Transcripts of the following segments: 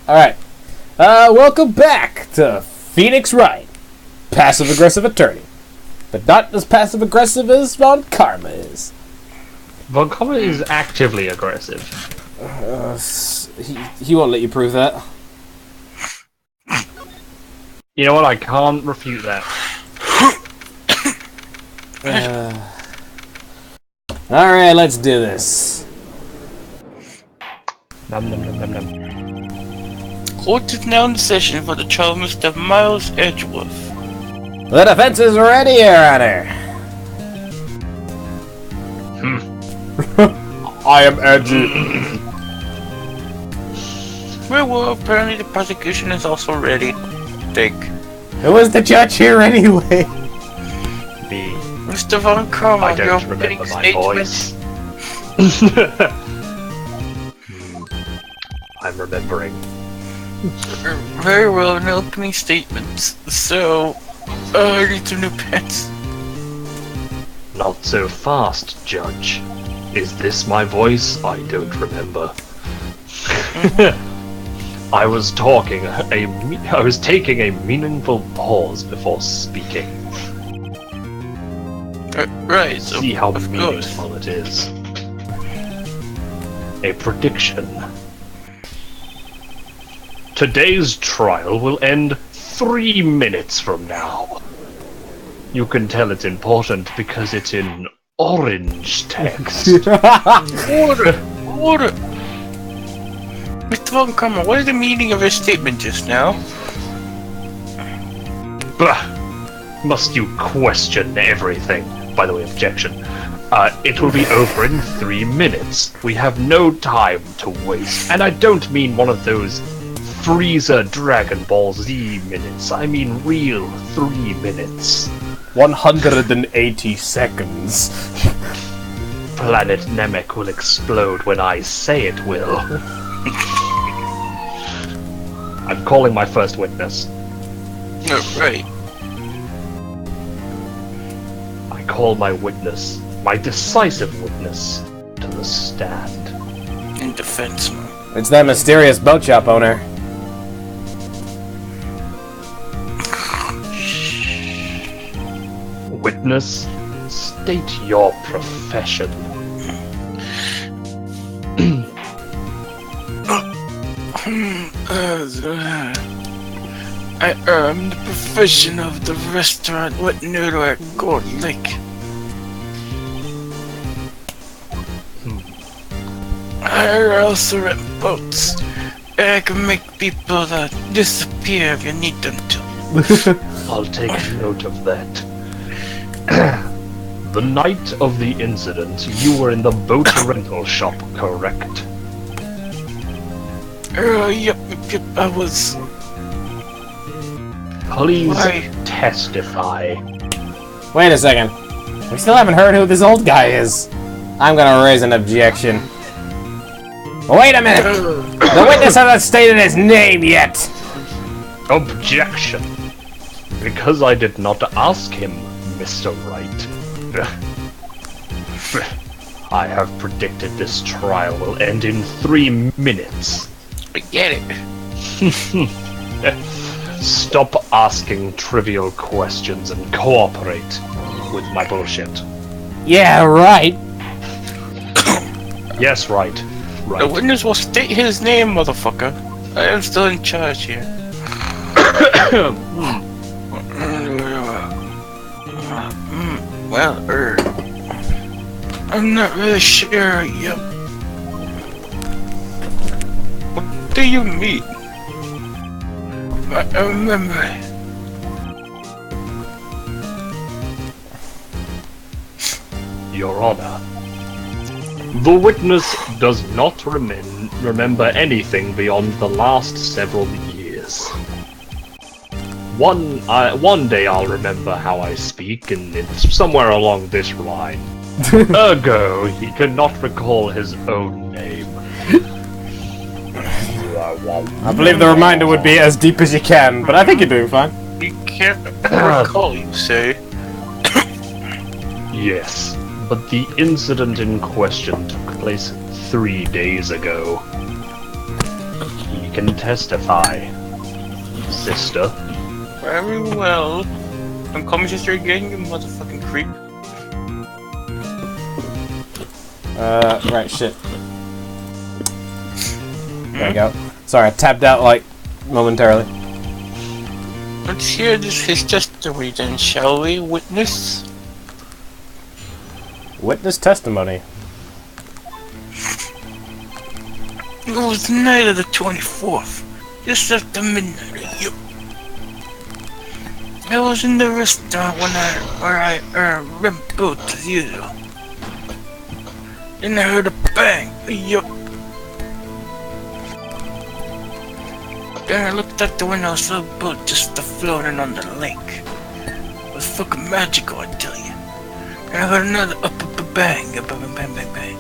Alright. Welcome back to Phoenix Wright, passive-aggressive attorney. But not as passive-aggressive as Von Karma is. Von Karma is actively aggressive. He won't let you prove that. You know what? I can't refute that. Alright, let's do this. Nom nom nom nom nom. Court is now in session for the trial of Mr. Miles Edgeworth. The defense is ready, Your Honor. I am edgy. Well, apparently the prosecution is also ready. Who was the judge here anyway? Me. Mr. Von Karma, I don't your remember opening my statement. voice. I'm remembering. Very well, an opening statement. So, I need some new pens. Not so fast, Judge. Is this my voice? I don't remember. I was taking a meaningful pause before speaking. Right, so See how of meaningful it is. A prediction. Today's trial will end 3 minutes from now. You can tell it's important because it's in orange text. Order! Mr. Von Karma, what is the meaning of your statement just now? Blah. Must you question everything? By the way, objection. It will be over in 3 minutes. We have no time to waste. And I don't mean one of those Freezer Dragon Ball Z minutes. I mean real 3 minutes. 180 seconds. Planet Namek will explode when I say it will. I'm calling my first witness. Oh, right. I call my witness, my decisive witness, to the stand. In defense, man. It's that mysterious boat shop owner. Witness, state your profession. I earned the profession of the restaurant with noodle at Gold Lake. I also rent boats. I can make people disappear if you need them to. I'll take note of that. The night of the incident, you were in the boat rental shop, correct? Yep, I was. Please Why? testify. Wait a second. We still haven't heard who this old guy is. I'm gonna raise an objection. Wait a minute! The witness hasn't stated his name yet! Objection. Because I did not ask him, Mr. Wright. I have predicted this trial will end in 3 minutes. I get it. Stop asking trivial questions and cooperate with my bullshit. Yeah, right. Yes, right. The witness will state his name, motherfucker. I am still in charge here. Well, I'm not really sure yet. What do you mean? I remember. Your Honor, the witness does not remember anything beyond the last several years. One day I'll remember how I speak, and it's somewhere along this line. Ergo, he cannot recall his own name. I believe the reminder would be as deep as you can, but I think you're doing fine. You can't recall, you say? Yes, but the incident in question took place 3 days ago. He We can testify, sister. Very well. Don't call me sister again, you motherfucking creep. Right, shit. There we go. Sorry, I tapped out, like, momentarily. Let's hear his testimony then, shall we, witness? Witness testimony. It was the night of the 24th, just after midnight. Yup. I was in the restaurant where I rent boats as usual. Then I heard a bang. Yup. Then I looked out the window, saw a boat just floating on the lake. It was fucking magical, I tell you. And I heard another bang, bang, bang, bang, bang.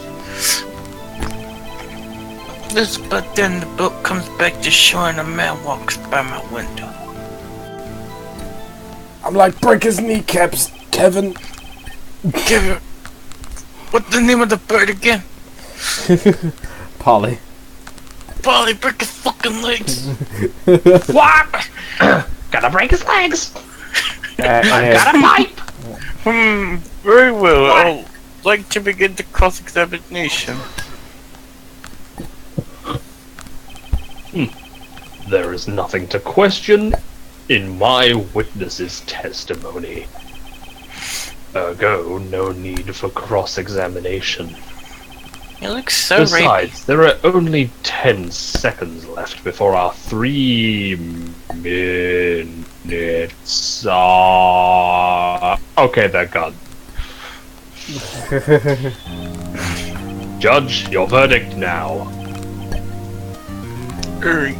But then the boat comes back to shore and a man walks by my window. I'm like, break his kneecaps, Kevin. Kevin, what's the name of the bird again? Polly. Polly, break his fucking legs. What? Gotta break his legs. Got a pipe. Very well. I'd like to begin the cross-examination. There is nothing to question in my witness's testimony. Ergo, no need for cross-examination. You look so Besides, there are only 10 seconds left before our 3 minutes are... Okay, they're gone. Judge, your verdict now.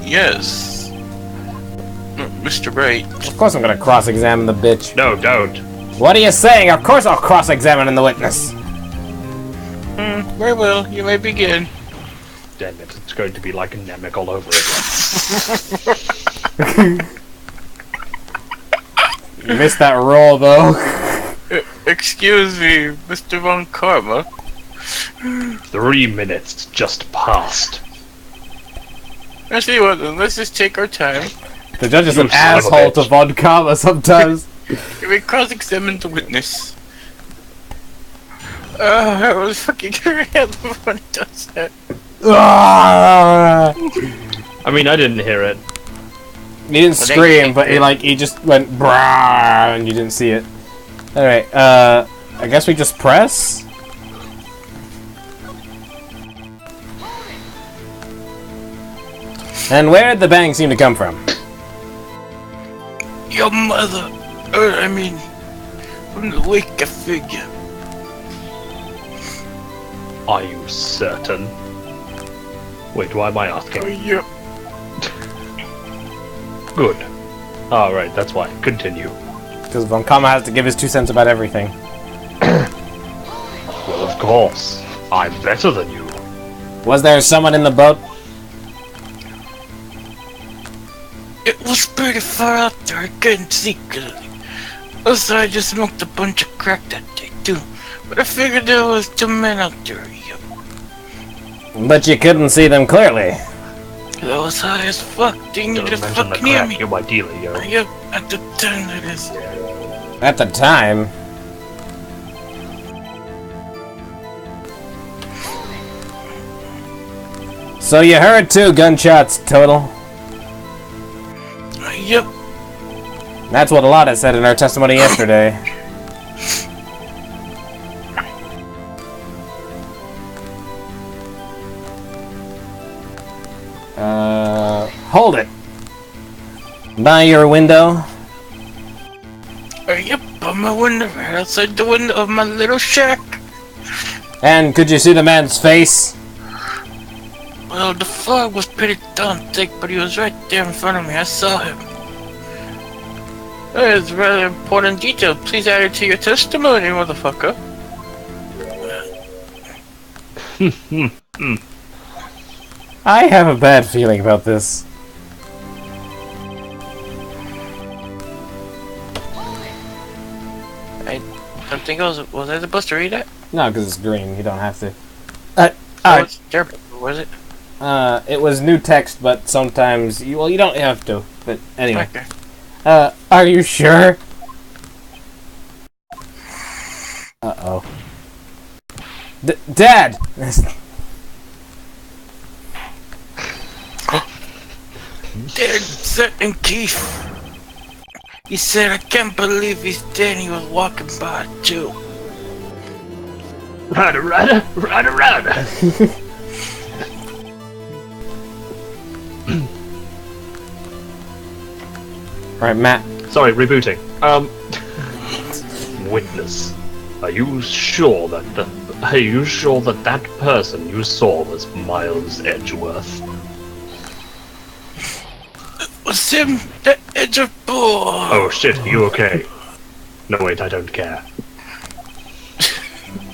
Yes. Mr. Wright. Of course I'm gonna cross-examine the bitch. No, don't. What are you saying? Of course I'll cross-examine the witness. Very well, you may begin. Damn it, it's going to be like Namek all over again. You missed that roll, though. Excuse me, Mr. Von Karma. 3 minutes just passed. I see what then, let's just take our time. The judge is You an son of a asshole to bitch. Von Karma sometimes. We cross-examine the witness. I was fucking around when he does that. Ah! I mean, I didn't hear it. He didn't scream, but he just went brah, and you didn't see it. Alright, I guess we just press? And where did the bang seem to come from? Your mother, from the wake, I figure. Are you certain? Wait, why am I asking? Yep. Good. Alright, that's why. Continue. Because Von Karma has to give his 2 cents about everything. Well, of course. I'm better than you. Was there someone in the boat? It was pretty far out there, I couldn't see clearly. Also, I just smoked a bunch of crack that day too. But I figured there was 2 men out there, yep. But you couldn't see them clearly. I was high as fuck, didn't you Don't just mention the fucking hear crack, me? you're my dealer, yo. Yep, at the time that is. At the time. So you heard 2 gunshots total? Yep. That's what a lot said in our testimony yesterday. Hold it. By your window? Yep, by my window, right outside the window of my little shack. And could you see the man's face? Well, the fog was pretty darn thick, but he was right there in front of me. I saw him. That is a rather important detail. Please add it to your testimony, motherfucker. I have a bad feeling about this. I don't think was I supposed to read that? No, because it's green. You don't have to. Oh, it's terrible. Was it? It was new text, but sometimes you don't have to. But anyway. Okay. Are you sure? Uh-oh. Dad! Dead Set and Keith. He said, I can't believe he's dead. He was walking by too. Rada. Right, Matt. Sorry, rebooting. Witness. Are you sure that that person you saw was Miles Edgeworth? It was him, the edge of bull. Oh shit, you okay? No wait, I don't care.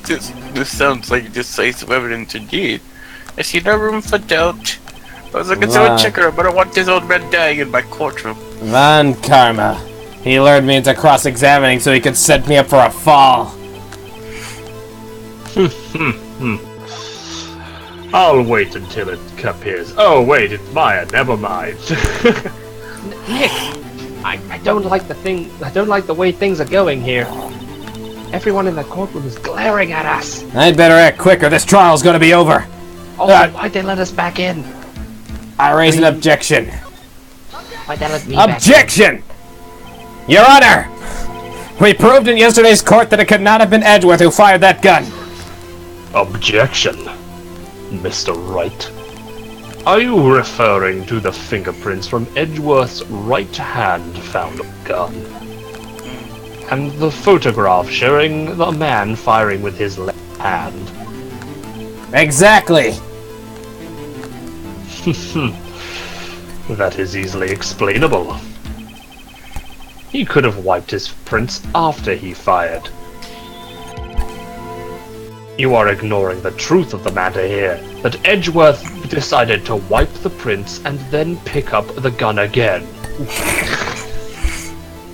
This sounds like decisive evidence indeed. I see no room for doubt. I was looking through a checker, but I want this old man dying in my courtroom. Von Karma. He lured me into cross-examining so he could set me up for a fall. I'll wait until it appears. Oh wait, it's Maya. Never mind. Nick, I don't like the way things are going here. Everyone in the courtroom is glaring at us. I'd better act quick or this trial's gonna be over. Oh, why'd they let us back in? I raise an objection. Why'd they let me back in? Objection! Your Honor! We proved in yesterday's court that it could not have been Edgeworth who fired that gun. Objection, Mr. Wright. Are you referring to the fingerprints from Edgeworth's right hand found on the gun? And the photograph showing the man firing with his left hand? Exactly. That is easily explainable. He could have wiped his prints after he fired. You are ignoring the truth of the matter here, that Edgeworth decided to wipe the prints and then pick up the gun again.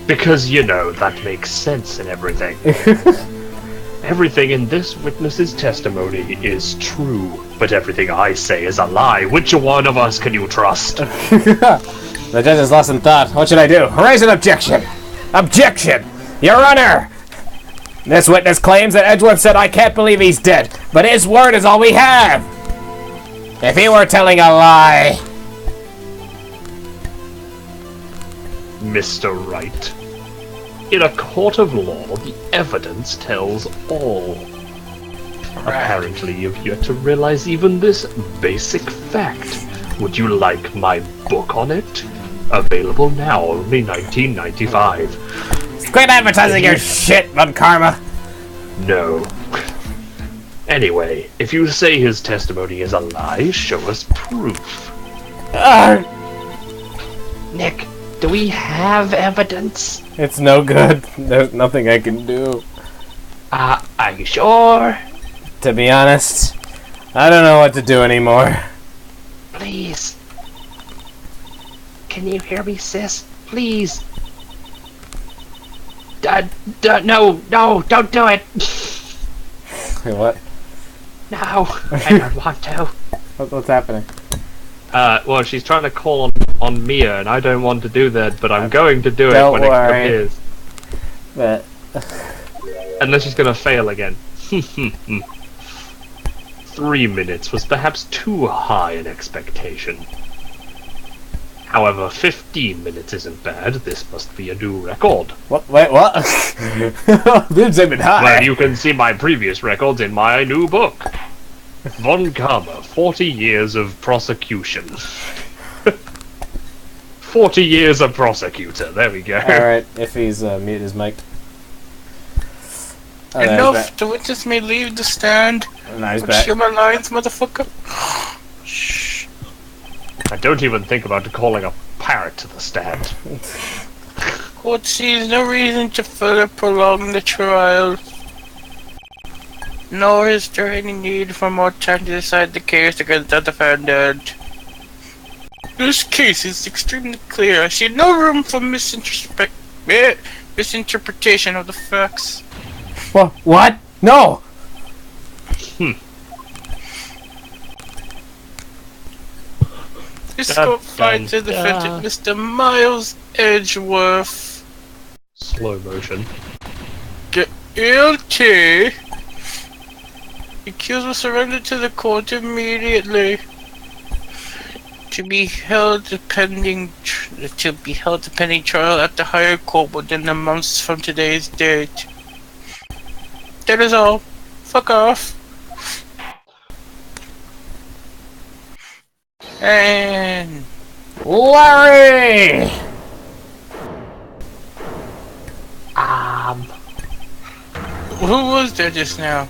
Because, you know, that makes sense and everything. Everything in this witness's testimony is true, but everything I say is a lie. Which one of us can you trust? The judge is lost in thought. What should I do? Raise an objection! Objection! Your Honor! This witness claims that Edgeworth said, I can't believe he's dead, but his word is all we have! If he were telling a lie... Mr. Wright, in a court of law, the evidence tells all. Apparently, you've yet to realize even this basic fact. Would you like my book on it? Available now, only $19.95. Quit advertising your shit, Von Karma! No. Anyway, if you say his testimony is a lie, show us proof. Nick, do we have evidence? It's no good. There's nothing I can do. Are you sure? To be honest, I don't know what to do anymore. Please. Can you hear me, sis? Please. No, don't do it. Wait, what? No, I don't want to. What's happening? Well, she's trying to call on Mia, and I don't want to do that, but I'm going to do it Don't when worry. it appears. But... Unless she's gonna fail again. 3 minutes was perhaps too high an expectation. However, 15 minutes isn't bad. This must be a new record. What? Wait, what? This ain't been high. Well, you can see my previous records in my new book. Von Karma, 40 years of prosecution. 40 years of prosecutor, there we go. Alright, if he's mute his mic. Oh, Enough! The witness may leave the stand. No, he's But back. hear my lines, motherfucker. Shh. I don't even think about calling a parrot to the stand. Court sees no reason to further prolong the trial. Nor is there any need for more time to decide the case against the defendant. This case is extremely clear. I see no room for misinterpretation of the facts. What? No! Escort flight to the defendant, Mr. Miles Edgeworth. Slow motion. Guilty. Accused will surrender to the court immediately. To be held pending trial at the higher court within a month from today's date. That is all. Fuck off. And Larry! who was there just now?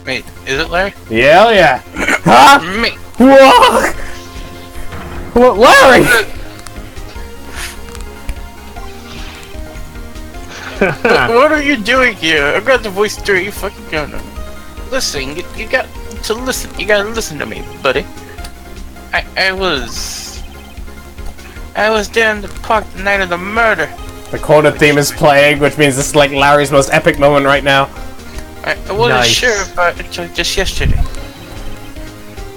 Wait, is it Larry? Yeah, yeah. Huh? Me. Whoa! What, Larry? What are you doing here? I've got the voice through you fucking gun. Listen, you got to listen. You gotta listen to me, buddy. I was there in the park the night of the murder. The quarter theme is playing, which means this is like Larry's most epic moment right now. I wasn't Nice. sure about it until just yesterday.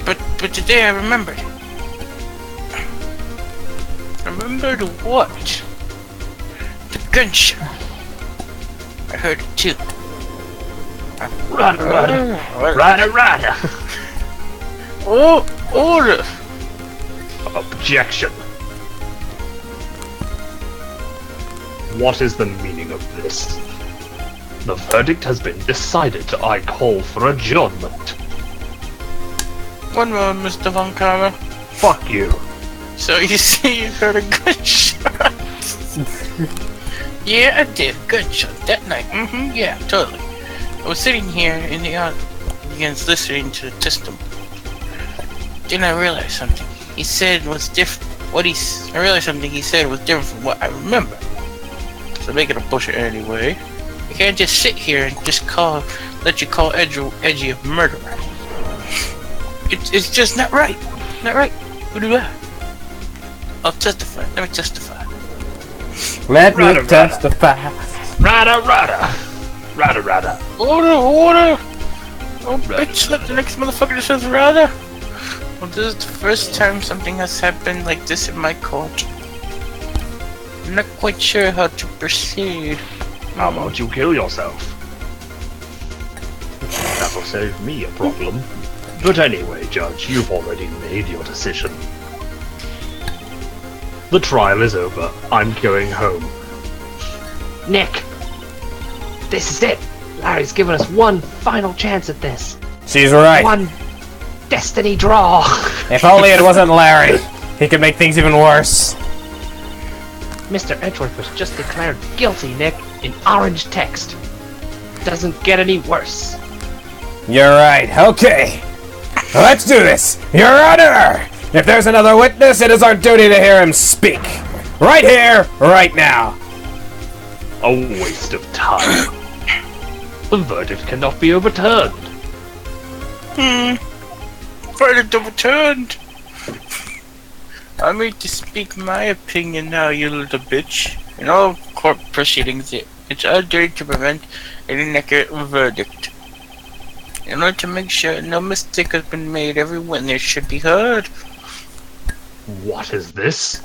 But today I remembered. Remembered what? The gunshot. I heard it too. Rada. Oh, order. Objection. What is the meaning of this? The verdict has been decided. I call for adjournment. One moment, Mr. Von Karma. Fuck you. So you see you heard a gunshot? Yeah, I did. Gunshot that night. Yeah, totally. I was sitting here in the audience listening to the testimony. Then I realized something. He said was different. I realized something he said was different from what I remember. So make it a bullshit anyway. You can't just sit here and just let you call Edgy a murderer. It's just not right. Not right. What do I? I'll testify. Let me testify. Let me Rada. testify. Rada. Order! Oh, bitch, let the next motherfucker that says rather. Well, this is the first time something has happened like this in my court. I'm not quite sure how to proceed. How about you kill yourself? That'll save me a problem. But anyway, Judge, you've already made your decision. The trial is over. I'm going home. Nick! This is it! Larry's given us one final chance at this. She's right. One destiny draw! If only it wasn't Larry. He could make things even worse. Mr. Edgeworth was just declared guilty, Nick, in orange text. Doesn't get any worse. You're right. Okay. Let's do this. Your Honor! If there's another witness, it is our duty to hear him speak. Right here, right now. A waste of time. The verdict cannot be overturned. Verdict overturned. I mean to speak my opinion now, you little bitch. In all court proceedings, it's our duty to prevent an inaccurate verdict. In order to make sure no mistake has been made, every witness should be heard. What is this?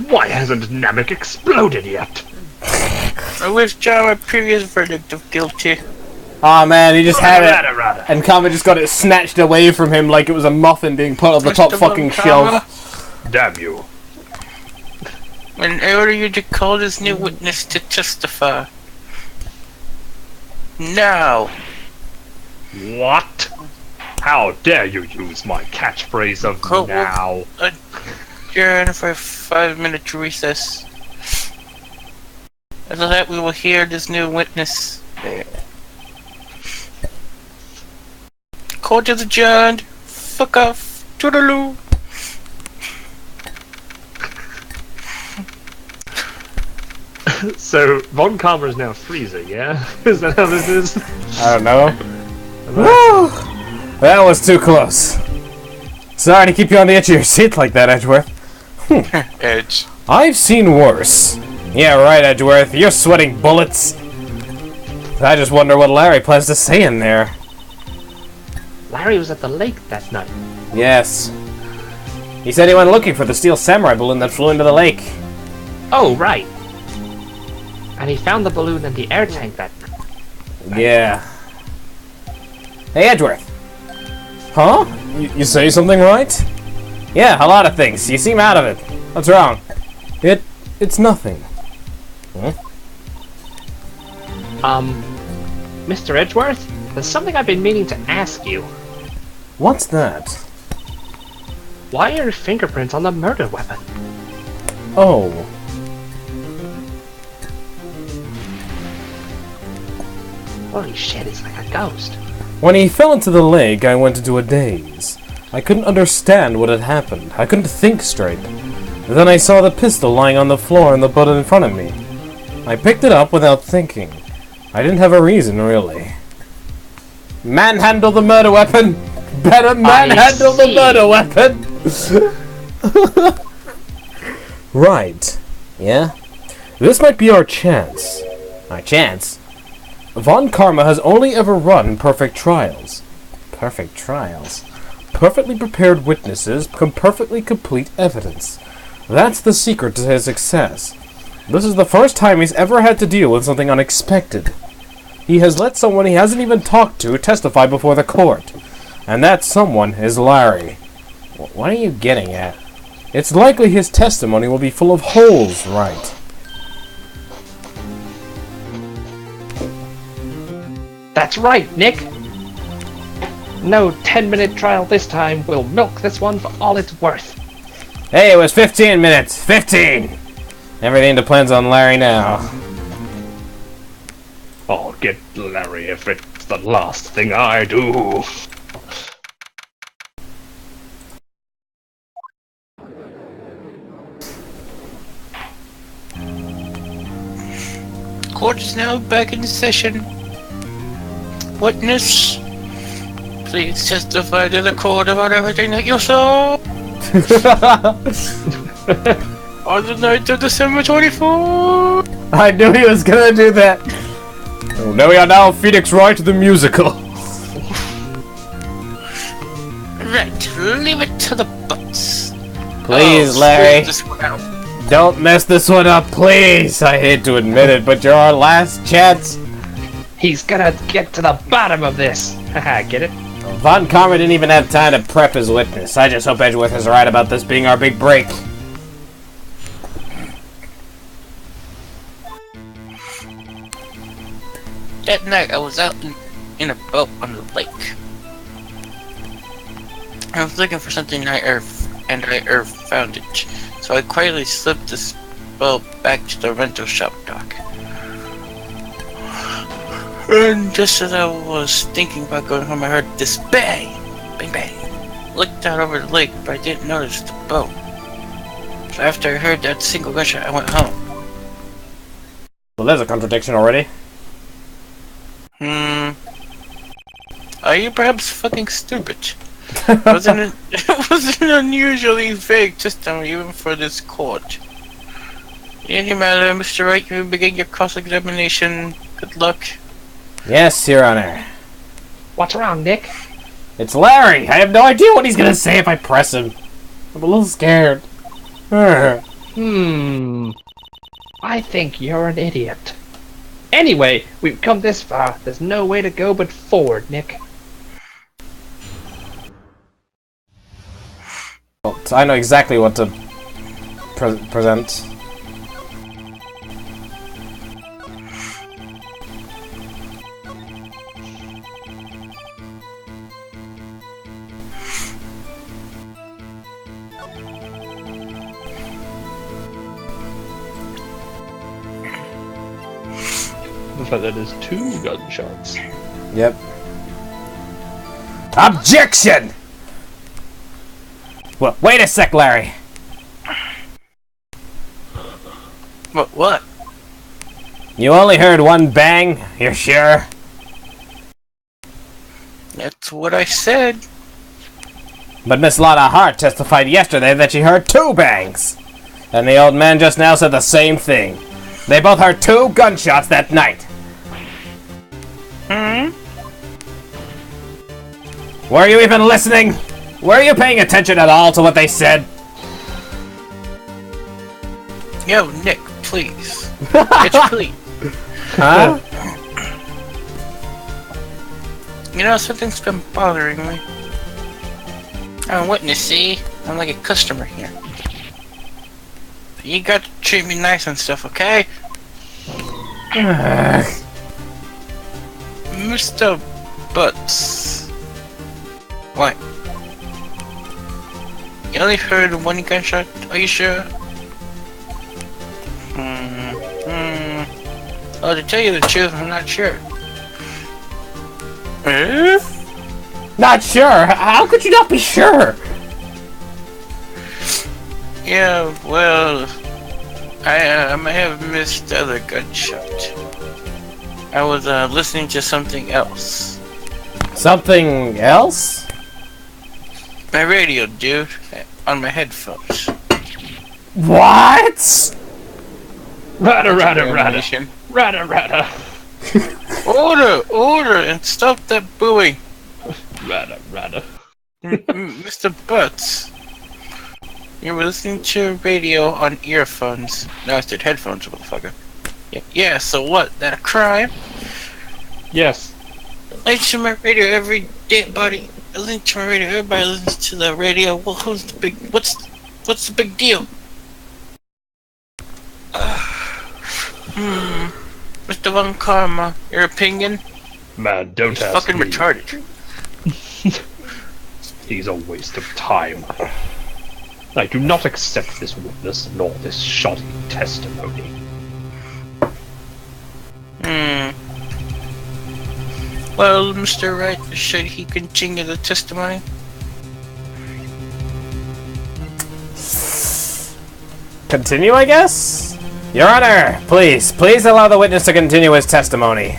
Why hasn't Namek exploded yet? I withdraw my previous verdict of guilty. Aw man, he just had it. Rada. And Kama just got it snatched away from him like it was a muffin being put on the top Mr. fucking Von shelf. Damn you. And I order you to call this new witness to testify. Now. What? How dare you use my catchphrase of Court will now? adjourn for a 5-minute recess. After that, we will hear this new witness. Court is adjourned. Fuck off. Toodaloo. So, Von Karma is now Freezer, yeah? Is that how this is? I don't know. Woo! That was too close. Sorry to keep you on the edge of your seat like that, Edgeworth. Edge. I've seen worse. Yeah, right, Edgeworth. You're sweating bullets. I just wonder what Larry plans to say in there. Larry was at the lake that night. Yes. He said he went looking for the steel samurai balloon that flew into the lake. Oh, right. And he found the balloon in the air tank that... Yeah. Hey, Edgeworth. Huh? You say something right? Yeah, a lot of things. You seem out of it. What's wrong? It's nothing. Huh? Mr. Edgeworth? There's something I've been meaning to ask you. What's that? Why are your fingerprints on the murder weapon? Oh. Holy shit, he's like a ghost. When he fell into the lake, I went into a daze. I couldn't understand what had happened. I couldn't think straight. Then I saw the pistol lying on the floor and the butt in front of me. I picked it up without thinking. I didn't have a reason, really. Manhandle the murder weapon! Better manhandle the murder weapon! Right. Yeah? This might be our chance. Our chance? Von Karma has only ever run perfect trials. Perfect trials? Perfectly prepared witnesses can perfectly complete evidence. That's the secret to his success. This is the first time he's ever had to deal with something unexpected. He has let someone he hasn't even talked to testify before the court. And that someone is Larry. What are you getting at? It's likely his testimony will be full of holes, right? That's right, Nick! No 10-minute trial this time. We'll milk this one for all it's worth. Hey, it was 15 minutes! 15! Everything depends on Larry now. I'll get Larry if it's the last thing I do. Court is now back in session. Witness, please testify to the court about everything that you saw on the night of December 24th. I knew he was gonna do that. Oh, now we are now Phoenix Wright the musical. Right, leave it to the butts. Please, Larry. Don't mess this one up, please! I hate to admit it, but you're our last chance. He's gonna get to the bottom of this. Haha, get it? Von Karma didn't even have time to prep his witness. I just hope Edgeworth is right about this being our big break. That night I was out in a boat on the lake. I was looking for something I found it. So I quietly slipped this boat back to the rental shop dock. And just as I was thinking about going home, I heard this bang! Bang bang! Looked out over the lake, but I didn't notice the boat. So after I heard that single gunshot, I went home. Well, there's a contradiction already. Are you perhaps fucking stupid? It was an unusually vague system even for this court. In any matter, Mr. Wright, you may begin your cross-examination. Good luck. Yes, Your Honor. What's wrong, Nick? It's Larry! I have no idea what he's gonna say if I press him. I'm a little scared. I think you're an idiot. Anyway, we've come this far. There's no way to go but forward, Nick. Well, I know exactly what to present. The fact that there's 2 gunshots. Yep. Objection! Well, wait a sec, Larry. What? You only heard one bang? You're sure? That's what I said. But Miss Lana Hart testified yesterday that she heard 2 bangs. And the old man just now said the same thing. They both heard 2 gunshots that night. Were you even listening? Were you paying attention at all to what they said? Yo, Nick, please. Bitch, please. Huh? You know, something's been bothering me. I'm a witness, see? I'm like a customer here. You got to treat me nice and stuff, okay? Mr. Butts. What? You only heard one gunshot? Are you sure? Oh, to tell you the truth, I'm not sure. Not sure? How could you not be sure? Yeah, well, I may have missed the other gunshot. I was listening to something else. Something else? My radio, dude, on my headphones. What? Rada, rada, rada. Ammunition. Rada, rada. Order, and stop that booing. Rada, rada. Mr. Butts. You were listening to radio on earphones. No, I said headphones, motherfucker. Yeah, so what? That a crime? Yes. I listen to my radio every day, buddy. I listen to my radio. Everybody listens to the radio. Well, what's the big deal? Mr. Von Karma, your opinion? Man, don't He's ask fucking me. retarded. He's a waste of time. I do not accept this witness nor this shoddy testimony. Well, Mr. Wright, should he continue the testimony? Continue, I guess? Your Honor, please allow the witness to continue his testimony.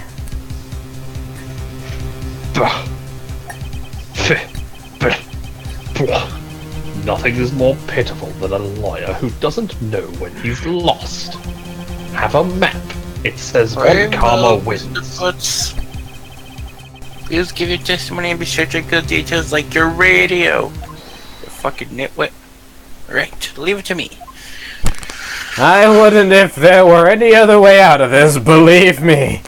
Nothing is more pitiful than a liar who doesn't know when he's lost. Have a map. It says Von Karma wins. Mr. Butts. Please give your testimony and be sure to include details like your radio. You fucking nitwit. Right, leave it to me. I wouldn't if there were any other way out of this, believe me.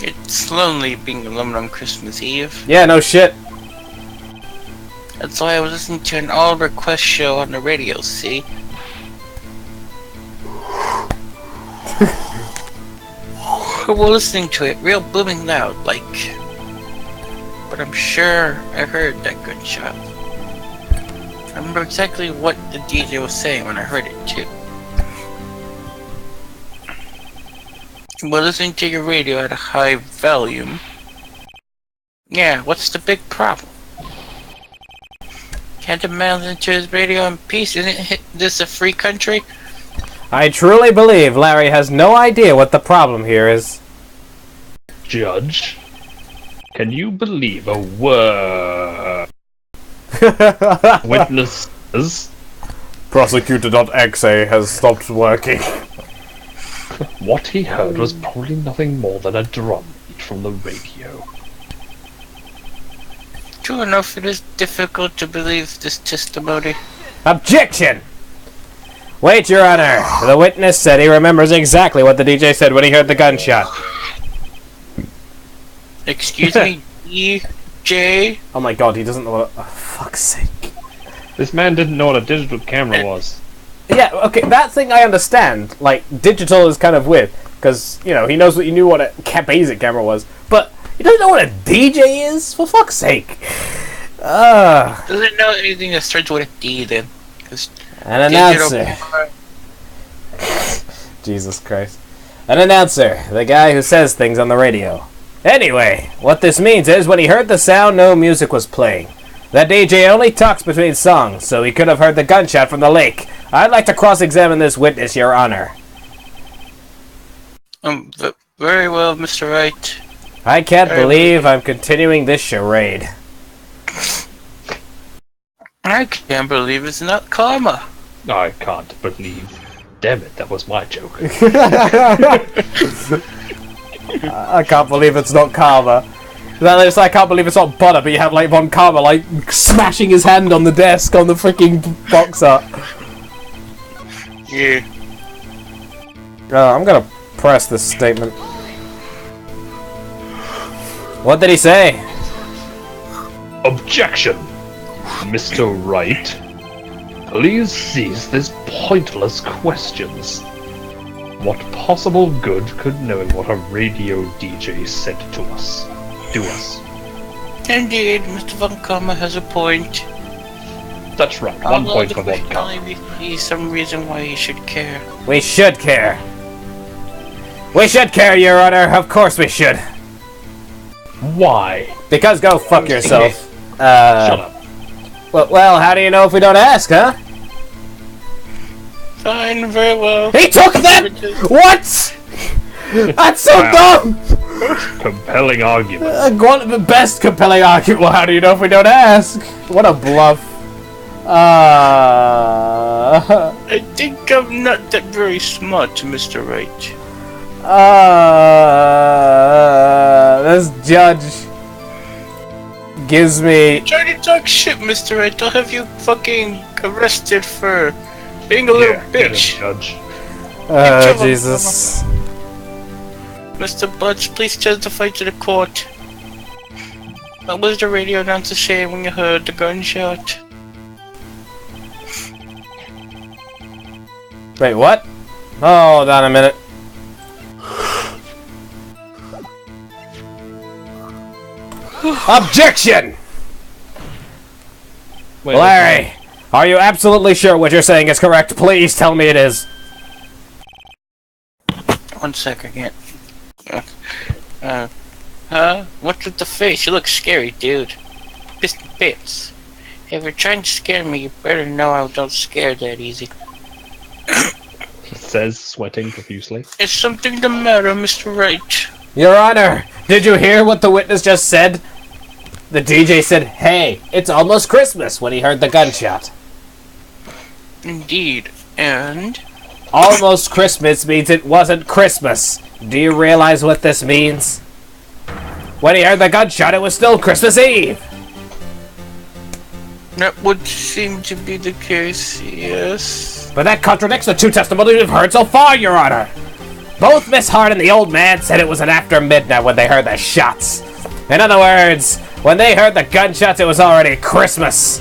It's lonely being alone on Christmas Eve. Yeah, no shit. That's why I was listening to an all-request show on the radio, see? We were listening to it real booming loud, like... But I'm sure I heard that gunshot. I remember exactly what the DJ was saying when I heard it, too. We're listening to your radio at a high volume. Yeah, what's the big problem? Can't a man listen to his radio in peace? Isn't this a free country? I truly believe Larry has no idea what the problem here is. Judge, can you believe a word witnesses? Prosecutor.exe has stopped working. What he heard was probably nothing more than a drum beat from the radio. True enough, it is difficult to believe this testimony. Objection! Wait, Your Honor. The witness said he remembers exactly what the DJ said when he heard the gunshot. Excuse me, DJ? Oh my god, he doesn't know what... Oh, fuck's sake. This man didn't know what a digital camera was. Yeah, okay, that thing I understand. Like, digital is kind of weird. Because, you know, he knew what a basic camera was. But he doesn't know what a DJ is? For fuck's sake. Doesn't know anything that starts with a D then. An announcer. Jesus Christ. An announcer. The guy who says things on the radio. Anyway, what this means is when he heard the sound, no music was playing. That DJ only talks between songs, so he could have heard the gunshot from the lake. I'd like to cross-examine this witness, Your Honor. Very well, Mr. Wright. I can't believe I'm continuing this charade. I can't believe it's not karma. I can't believe. Damn it, that was my joke. I can't believe it's not karma. I can't believe it's not butter, but you have like Von Karma like smashing his hand on the desk on the freaking box art. Yeah. I'm gonna press this statement. What did he say? Objection! Mr. Wright, please cease these pointless questions. What possible good could knowing what a radio DJ said to us do us? Indeed, Mr. Von Karma has a point. That's right, 1 point for Von Karma. There might be some reason why he should care. We should care. We should care, Your Honor. Of course we should. Why? Because go fuck yourself. Shut up. Well, how do you know if we don't ask, huh? Fine, very well. He took that! What? That's so dumb! Compelling argument. One of the best compelling argument. Well, how do you know if we don't ask? What a bluff. I think I'm not that very smart, Mr. Wright. This judge gives me... Try to talk shit, Mr. Wright. I'll have you fucking arrested for being a little bitch. Judge. Jesus. Mr. Butch, please testify to the court. What was the radio announcer saying when you heard the gunshot? Wait, what? Hold on a minute. Objection! Wait, Larry, are you absolutely sure what you're saying is correct? Please tell me it is. 1 second, again. What's with the face? You look scary, dude. Pissed to bits. If you're trying to scare me, you better know I don't scare that easy. Says, sweating profusely. Is something the matter, Mr. Wright? Your Honor, did you hear what the witness just said? The DJ said, "Hey, it's almost Christmas," when he heard the gunshot. Indeed. And? Almost Christmas means it wasn't Christmas. Do you realize what this means? When he heard the gunshot, it was still Christmas Eve. That would seem to be the case, yes. But that contradicts the two testimonies we've heard so far, Your Honor. Both Miss Hart and the old man said it was after midnight when they heard the shots. In other words, when they heard the gunshots, it was already Christmas.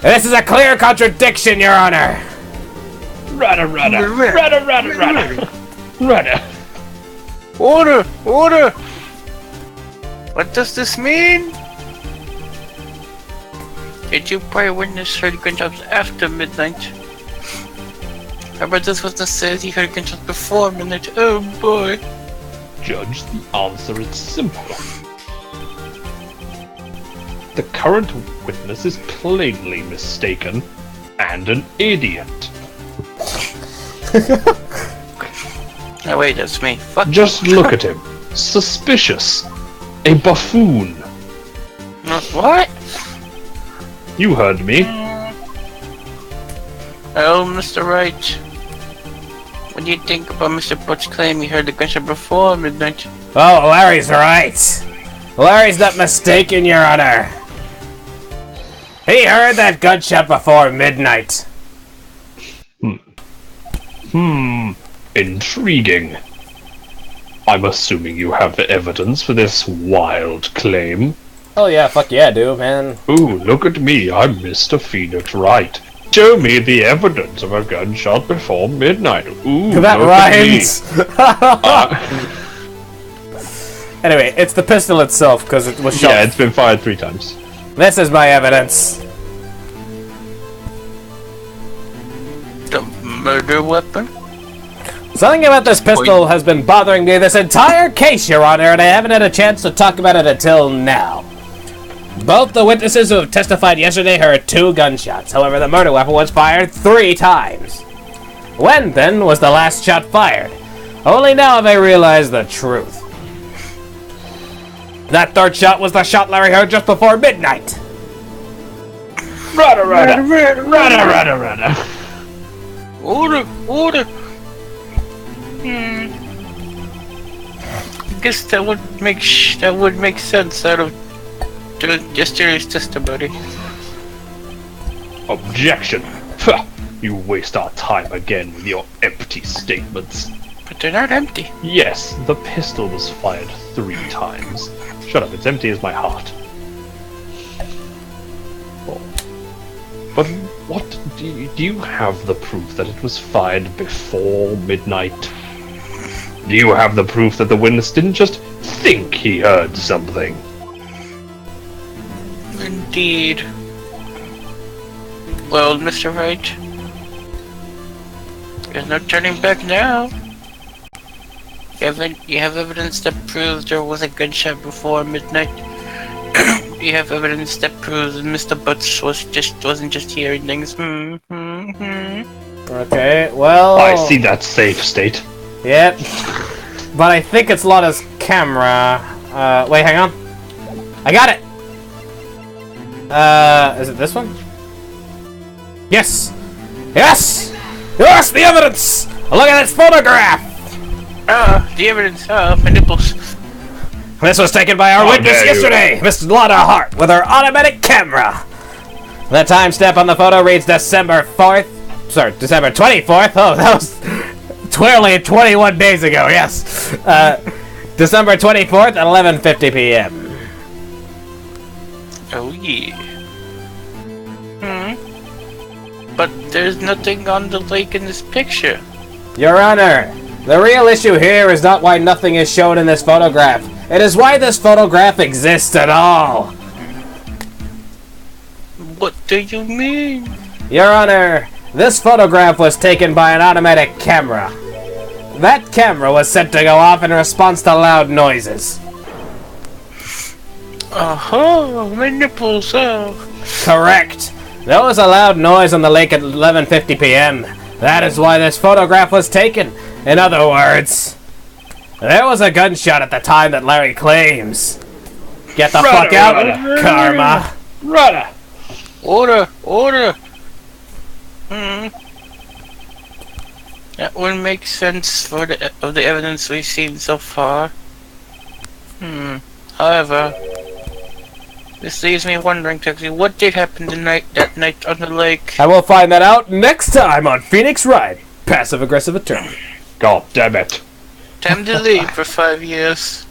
This is a clear contradiction, Your Honor. Rudder. Order! Order! What does this mean? Did you prior witness heard gunshots after midnight? How about this witness says he heard gunshots before midnight? Oh boy. Judge, the answer is simple. The current witness is plainly mistaken and an idiot. Oh wait, that's me. Fuck. Just look at him. Suspicious. A buffoon. What? You heard me. Oh, Mr. Wright. What do you think about Mr. Butch's claim he heard the gunshot before midnight? Oh, Larry's right. Larry's not mistaken, Your Honor. He heard that gunshot before midnight. Intriguing. I'm assuming you have evidence for this wild claim. Oh yeah, fuck yeah, dude, man. Ooh, look at me, I'm Mr. Phoenix Wright. Show me the evidence of a gunshot before midnight. Ooh, That look rhymes. At me. Anyway, it's the pistol itself, because it was shot. Yeah, it's been fired 3 times. This is my evidence. The murder weapon? Something about this pistol has been bothering me this entire case, Your Honor, and I haven't had a chance to talk about it until now. Both the witnesses who have testified yesterday heard 2 gunshots. However, the murder weapon was fired 3 times. When, then, was the last shot fired? Only now have I realized the truth. That 3rd shot was the shot Larry heard just before midnight. Rudder. Order! Order! guess that would make sense out of yesterday's testimony. Objection! Pah, you waste our time again with your empty statements. But they're not empty. Yes, the pistol was fired 3 times. Shut up, it's empty as my heart. Oh. But what do you have the proof that it was fired before midnight? Do you have the proof that the witness didn't just think he heard something? Indeed. Well, Mr. Wright, there's no turning back now. You have evidence that proves there was a gunshot before midnight. You have evidence that proves Mr. Butts wasn't just hearing things. Okay, well... I see that safe state. Yep. But I think it's Lotta's camera. Wait, hang on. I got it! Is it this one? Yes! Yes! Yes, the evidence! Look at this photograph! The evidence, my nipples. This was taken by our witness yesterday, Miss Lotta Hart, with her automatic camera. The timestamp on the photo reads December 24th. Oh, that was clearly 21 days ago, yes. December 24th at 11:50 p.m. Oh, yeah. But there's nothing on the lake in this picture. Your Honor, the real issue here is not why nothing is shown in this photograph. It is why this photograph exists at all. What do you mean? Your Honor, this photograph was taken by an automatic camera. That camera was set to go off in response to loud noises. My nipples, Correct. There was a loud noise on the lake at 11:50 p.m. That is why this photograph was taken. In other words, there was a gunshot at the time that Larry claims. Get the fuck out, Karma. Rudder! Order! That would make sense for the evidence we've seen so far. However, this leaves me wondering exactly what did happen that night on the lake. I will find that out next time on Phoenix Wright, passive-aggressive attorney. God damn it. Time to leave for 5 years.